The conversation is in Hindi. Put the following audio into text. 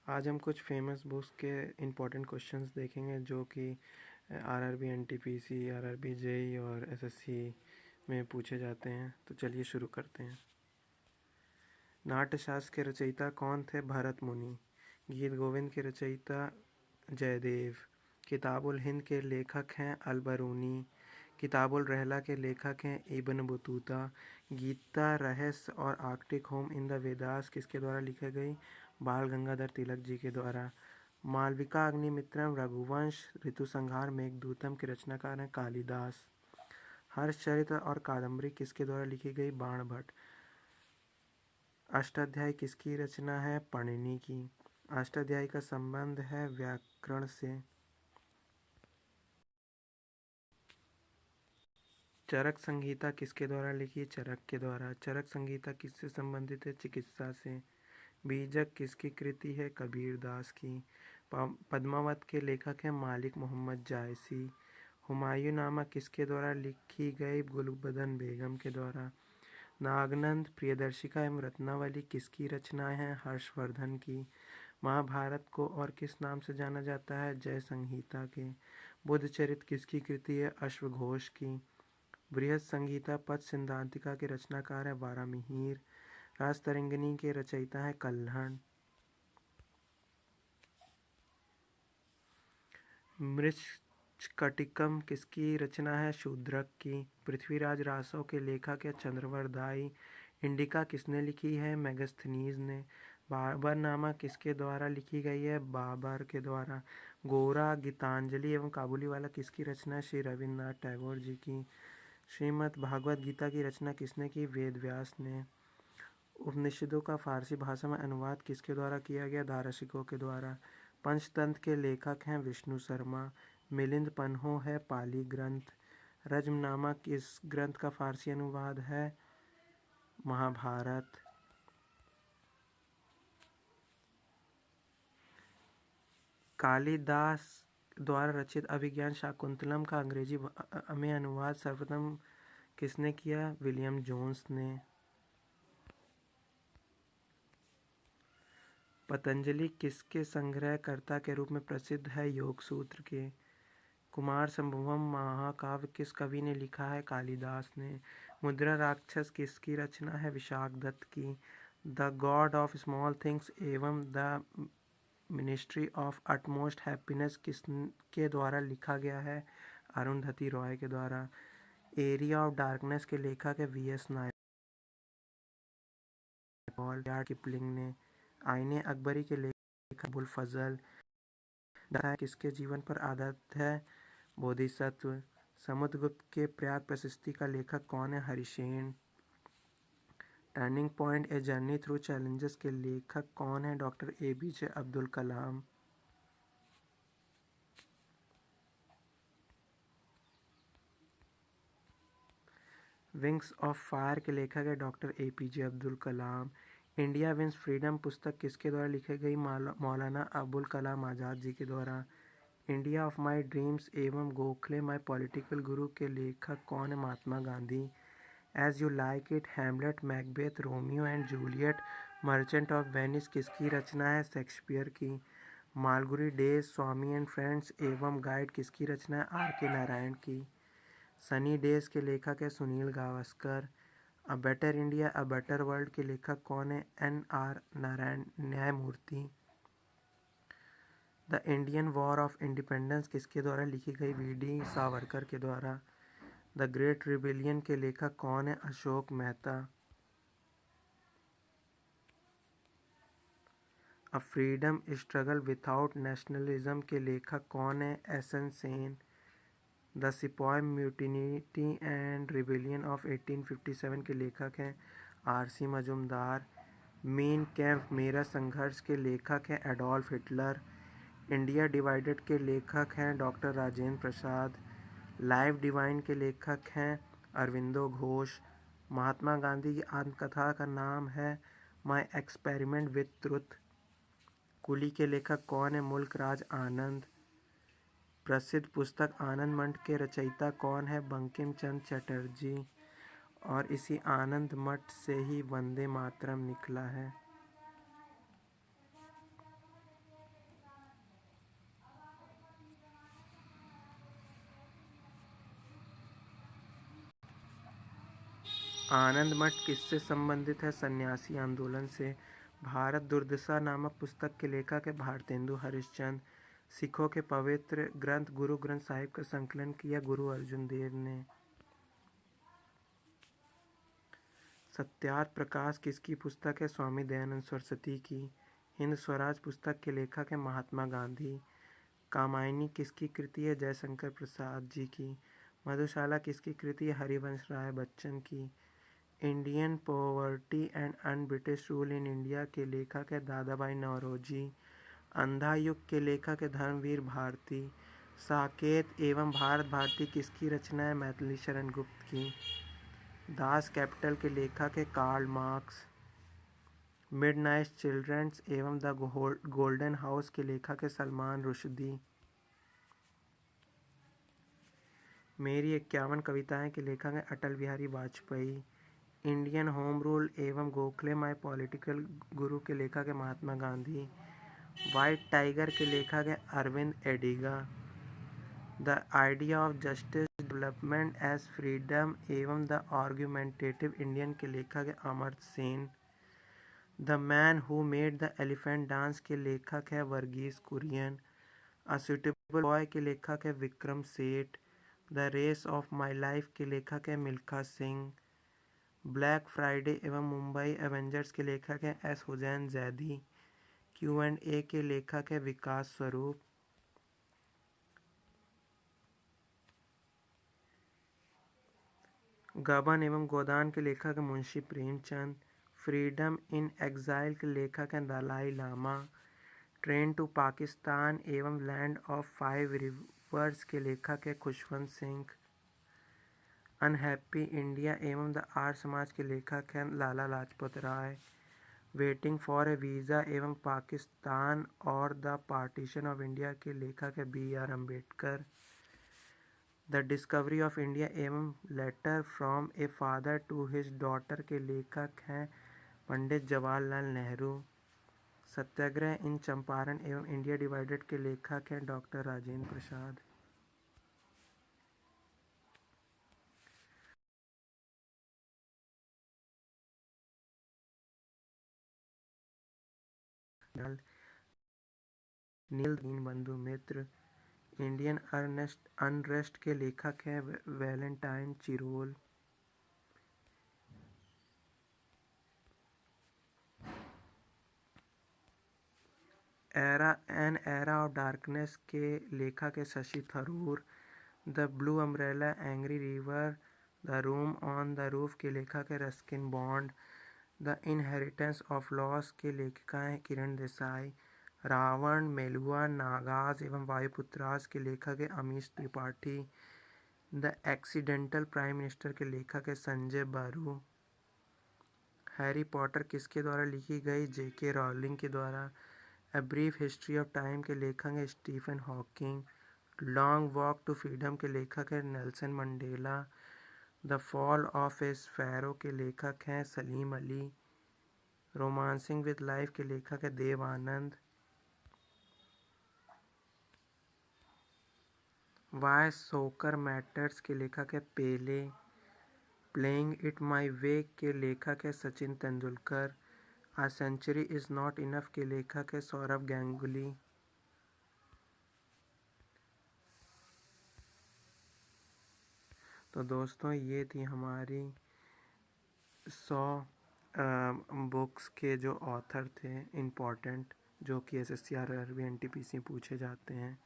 आज हम कुछ फेमस बुक्स के इम्पोर्टेंट क्वेश्चंस देखेंगे जो कि आरआरबी, एनटीपीसी, आरआरबी, जेई और एसएससी में पूछे जाते हैं। तो चलिए शुरू करते हैं। नाट्यशास्त्र के रचयिता कौन थे? भरत मुनि। गीत गोविंद के रचयिता जयदेव। किताबुल हिंद के लेखक हैं अल-बरूनी। किताबुल रहला के लेखक हैं इब्न बतूता। गीता, रहस्य और Arctic home in the Vedas किसके द्वारा लिखी गई? बाल गंगाधर तिलक जी के द्वारा। मालविका अग्निमित्रम, रघुवंश, ऋतुसंहार, मेघदूतम के रचनाकार हैं कालिदास। हर्षचरित्र और कादम्बरी किसके द्वारा लिखी गई? बाणभट्ट। अष्टाध्यायी किसकी रचना है? पाणिनि की। अष्टाध्यायी का संबंध है व्याकरण से। चरक संहिता किसके द्वारा लिखी? चरक के द्वारा। चरक संहिता किससे संबंधित है? चिकित्सा से। बीजक किसकी कृति है? कबीर दास की। पद्मावत के लेखक हैं मालिक मोहम्मद जायसी। हुमायूं नामा किसके द्वारा लिखी गई? गुलबदन बेगम के द्वारा। नागनंद, प्रियदर्शिका एवं रत्नावली किसकी रचनाएं हैं? हर्षवर्धन की। महाभारत को और किस नाम से जाना जाता है? जय संहिता के। बुद्धचरित किसकी कृति है? अश्वघोष की। बृहद संहिता पद सिद्धांतिका के रचनाकार है वारामिहिर। राजतरंगिणी के रचयिता है कल्हण। मृच्छकटिकम किसकी रचना है? शूद्रक की। पृथ्वीराज रासो के लेखक है चंद्रवरदाई। इंडिका किसने लिखी है? मेगास्थनीज ने। बाबरनामा किसके द्वारा लिखी गई है? बाबर के द्वारा। गोरा, गीतांजलि एवं काबुलीवाला किसकी रचना है? श्री रविन्द्रनाथ टैगोर जी की। श्रीमद् भागवत गीता की रचना किसने की? वेद व्यास ने। उपनिषदों का फारसी भाषा में अनुवाद किसके द्वारा किया गया? दार्शनिकों के द्वारा। पंचतंत्र के लेखक हैं विष्णु शर्मा। मिलिंद पन्हो है पाली ग्रंथ। रज्मनामा किस ग्रंथ का फारसी अनुवाद है? महाभारत। कालिदास द्वारा रचित अभिज्ञान शाकुंतलम का अंग्रेजी में अनुवाद सर्वप्रथम किसने किया? विलियम जोन्स ने। पतंजलि किसके संग्रहकर्ता के रूप में प्रसिद्ध है? योग सूत्र के। कुमार संभवम महाकाव्य किस कवि ने लिखा है? कालिदास ने। मुद्रा राक्षस किसकी रचना है? विशाख दत्त की। The God of Small Things एवं The Ministry of Utmost Happiness किसके द्वारा लिखा गया है? अरुंधति रॉय के द्वारा। एरिया ऑफ डार्कनेस के लेखक है वी.एस. नायपॉल। किपलिंग ने। आईने अकबरी के लेखक अबुल फजल। किसके जीवन पर आधारित है? बोधिसत्व। समुद्रगुप्त के प्रयाग प्रशस्ति का लेखक कौन है? Harisen. Turning point a journey through challenges के लेखक कौन है? Doctor APJ Abdul Kalam. Wings of fire के लेखक है doctor APJ Abdul Kalam. India wins freedom पुस्तक किसके द्वारा लिखी गई? मौलाना अबुल कलाम आज़ाद जी के द्वारा। इंडिया ऑफ माई ड्रीम्स एवं गोखले माई पॉलिटिकल गुरु के लेखक कौन है? Mahatma Gandhi. As You Like It, Hamlet, Macbeth, Romeo and Juliet, Merchant of Venice किसकी रचना है? शेक्सपियर की। Malgudi Days, Swami and Friends एवं गाइड किसकी रचना है? R.K. नारायण की। सनी डेज के लेखक है Sunil Gavaskar. A better India a better world के लेखक कौन है? N.R. नारायण न्यायमूर्ति। The Indian war of independence किसके द्वारा लिखी गई? V.D. सावरकर के द्वारा। द ग्रेट रिबेलियन के लेखक कौन है? Ashok Mehta. A freedom struggle without nationalism के लेखक कौन है? S.N. Sen. The sepoy mutiny and rebellion of 1857 के लेखक हैं R.C. मजुमदार। मेन कैंप मेरा संघर्ष के लेखक हैं एडोल्फ हिटलर। इंडिया डिवाइडेड के लेखक हैं doctor Rajendra Prasad. Life divine के लेखक हैं अरविंदो घोष। महात्मा गांधी की आत्मकथा का नाम है माई एक्सपेरिमेंट विद ट्रुथ। कुली के लेखक कौन है? मुल्क राज आनंद। प्रसिद्ध पुस्तक आनंद मठ के रचयिता कौन है? बंकिम चंद्र चटर्जी। और इसी आनंद मठ से ही वंदे मातरम निकला है। आनंद मठ किससे संबंधित है? सन्यासी आंदोलन से। भारत दुर्दशा नामक पुस्तक के लेखक है भारतेंदु हरिश्चंद्र। सिखों के पवित्र ग्रंथ गुरु ग्रंथ साहिब का संकलन किया गुरु अर्जुन देव ने। सत्यार्थ प्रकाश किसकी पुस्तक है? स्वामी दयानंद सरस्वती की। हिंद स्वराज पुस्तक के लेखक है महात्मा गांधी। कामायनी किसकी कृति है? जयशंकर प्रसाद जी की। मधुशाला किसकी कृति है? हरिवंश राय बच्चन की। Indian poverty and un British rule in India के लेखक है दादा भाई नौरोजी। अंधा युग के लेखक है धर्मवीर भारती। साकेत एवं भारत भारती किसकी रचना है? मैथिली शरण गुप्त की। दास कैपिटल के लेखक है कार्ल मार्क्स। मिडनाइट चिल्ड्रंस एवं द गोल्डन हाउस के लेखक है सलमान रुश्दी। मेरी 51 कविताएं के लेखक हैं Atal Bihari Vajpayee. Indian Home Rule एवं गोखले माय पॉलिटिकल गुरु के लेखक है महात्मा गांधी। वाइट टाइगर के लेखक है Aravind Adiga. The Idea of Justice Development as Freedom एवं द आर्ग्यूमेंटेटिव इंडियन के लेखक है Amartya Sen. The Man Who Made the Elephant Dance के लेखक है Verghese Kurien. A Suitable Boy के लेखक है Vikram Seth. The Race of My Life के लेखक है मिल्खा सिंह। ब्लैक फ्राइडे एवं मुंबई एवेंजर्स के लेखक हैं एस हुसैन जैदी। Q&A के लेखक है विकास स्वरूप। गबन एवं गोदान के लेखक है मुंशी प्रेमचंद। फ्रीडम इन एग्जाइल के लेखक हैं दलाई लामा। ट्रेन टू पाकिस्तान एवं लैंड ऑफ 5 रिवर्स के लेखक है खुशवंत सिंह। अनहैप्पी इंडिया एवं द आर्य समाज के लेखक हैं Lala Lajpat Rai. Waiting for a visa एवं पाकिस्तान और द पार्टीशन ऑफ इंडिया के लेखक है B.R. Ambedkar. The Discovery of India एवं Letters from a Father to His Daughter के लेखक हैं पंडित जवाहरलाल नेहरू। सत्याग्रह इन चंपारण एवं इंडिया डिवाइडेड के लेखक हैं डॉक्टर राजेंद्र प्रसाद। नील दीनबंधु मित्र। इंडियन अनरेस्ट के लेखक हैं Valentine Chirol. An era of darkness के लेखक है Shashi Tharoor. The blue umbrella angry river the room on the roof के लेखक है Ruskin bond. The inheritance of loss के लेखिका हैं किरण देसाई। रावण मेलुआ नागाज एवं वायुपुत्रास के लेखक है Amish Tripathi. The accidental prime minister के लेखक है संजय बारू। हैरी पॉटर किसके द्वारा लिखी गई? J.K. रॉलिंग के द्वारा। A brief history of time के लेखक हैं Stephen Hawking. Long walk to freedom के लेखक हैं Nelson Mandela. The fall of a sparrow के लेखक हैं Salim Ali. Romancing with life के लेखक है देव आनंद। वाई सोकर मैटर्स के लेखक है पेले। प्लेइंग इट माई वे के लेखक है सचिन तेंदुलकर। आ सेंचुरी इज़ नॉट इनफ के लेखक है सौरभ गांगुली। तो दोस्तों ये थी हमारी 100 बुक्स के जो ऑथर थे इम्पोर्टेंट, जो कि SSC RRB NTPC पूछे जाते हैं।